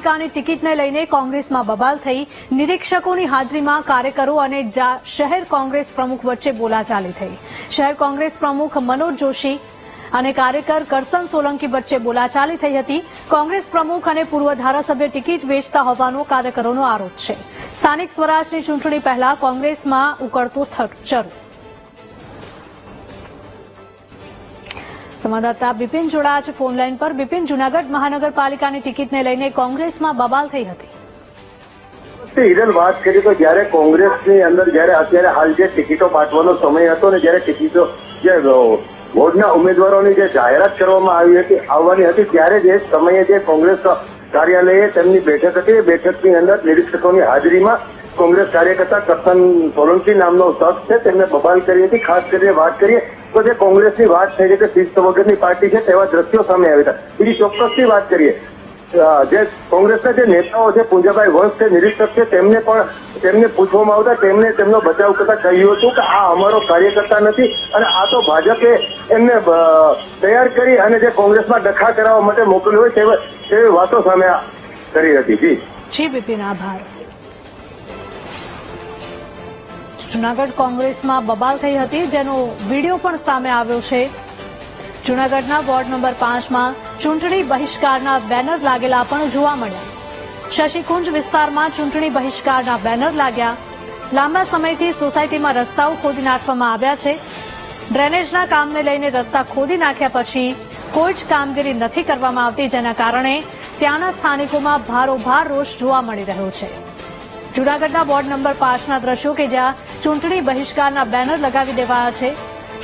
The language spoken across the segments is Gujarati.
પાલિકાની ટિકિટને લઈને કોંગ્રેસમાં બબાલ થઈ। નિરીક્ષકોની હાજરીમાં કાર્યકરો અને શહેર કોંગ્રેસ પ્રમુખ વચ્ચે બોલાચાલી થઈ। શહેર કોંગ્રેસ પ્રમુખ મનોજ જોશી અને કાર્યકર કરસન સોલંકી વચ્ચે બોલાચાલી થઈ હતી। કોંગ્રેસ પ્રમુખ અને પૂર્વ ધારાસભ્ય ટિકિટ વેચતા હોવાનો કાર્યકરોનો આરોપ છે। સ્થાનિક સ્વરાજની ચૂંટણી પહેલા કોંગ્રેસમાં ઉકળતો ચરો। संवाददाता बिपिन जोड़ा છે फोन लाइन पर। बिपिन, जूनागढ़ महानगरपालिकाની ટિકિટને લઈને કોંગ્રેસમાં બબાલ થઈ હતી। હિરલ, વાત કરીએ તો જ્યારે કોંગ્રેસની અંદર જ્યારે અત્યારે હાલ જે ટિકિટો બાંટવાનો સમય હતો ને જ્યારે ટિકિટો જે વોર્ડના ઉમેદવારોની જે જાહેરાત કરવામાં આવવાની હતી ત્યારે જે સમયે જે કોંગ્રેસ કાર્યાલયે તેમની બેઠક હતી એ બેઠકની અંદર નિરીક્ષકોની હાજરીમાં કોંગ્રેસ કાર્યકર્તા કરસન સોલંકી નામનો શખ્સ છે તેમને બબાલ કરી હતી। ખાસ કરીને વાત કરીએ તો જે કોંગ્રેસની વાત થઈ કે શિસ્ત વગરની પાર્ટી છે તેવા દ્રશ્યો સામે આવ્યા હતા। બીજી ચોક્કસથી વાત કરીએ જે કોંગ્રેસના જે નેતાઓ છે પૂંજાભાઈ વંશ છે, નિરીક્ષક છે, તેમને પૂછવામાં આવતા તેમણે તેમનો બચાવ કરતા કહ્યું હતું કે આ અમારો કાર્યકર્તા નથી અને આ તો ભાજપે એમને તૈયાર કરી અને જે કોંગ્રેસમાં ડખા કરાવવા માટે મોકલ્યો હોય તેવી વાતો સામે કરી હતી। જી બિપિન, આભાર। જૂનાગઢ કોંગ્રેસમાં બબાલ થઈ હતી જેનો વિડીયો પણ સામે આવ્યો છે। જૂનાગઢના વોર્ડ નંબર 5માં ચૂંટણી બહિષ્કારના બેનર લાગેલા પણ જોવા મળ્યા। શશિકુંજ વિસ્તારમાં ચૂંટણી બહિષ્કારના બેનર લાગ્યા। લાંબા સમયથી સોસાયટીમાં રસ્તાઓ ખોદી નાખવામાં આવ્યા છે। ડ્રેનેજના કામને લઈને રસ્તા ખોદી નાખ્યા પછી કોઈ જ કામગીરી નથી કરવામાં આવતી, જેના કારણે ત્યાંના સ્થાનિકોમાં ભારોભાર રોષ જોવા મળી રહ્યો છે। જૂનાગઢના વોર્ડ નંબર 5ના દ્રશ્યો કે જ્યાં ચૂંટણી બહિષ્કારના બેનર લગાવી દેવાયા છે।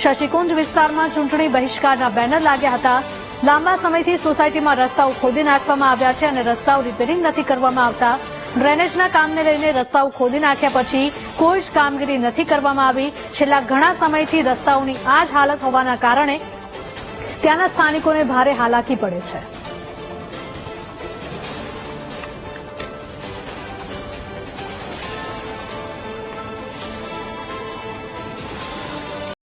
શશિકુંજ વિસ્તારમાં ચૂંટણી બહિષ્કારના બેનર લાગ્યા હતા। લાંબા સમયથી સોસાયટીમાં રસ્તાઓ ખોદી નાખવામાં આવ્યા છે અને રસ્તાઓ રિપેરિંગ નથી કરવામાં આવતા। ડ્રેનેજના કામને લઈને રસ્તાઓ ખોદી નાખ્યા પછી કોઈ જ કામગીરી નથી કરવામાં આવી। છેલ્લા ઘણા સમયથી રસ્તાઓની આ જ હાલત હોવાના કારણે ત્યાંના સ્થાનિકોને ભારે હાલાકી પડે છે।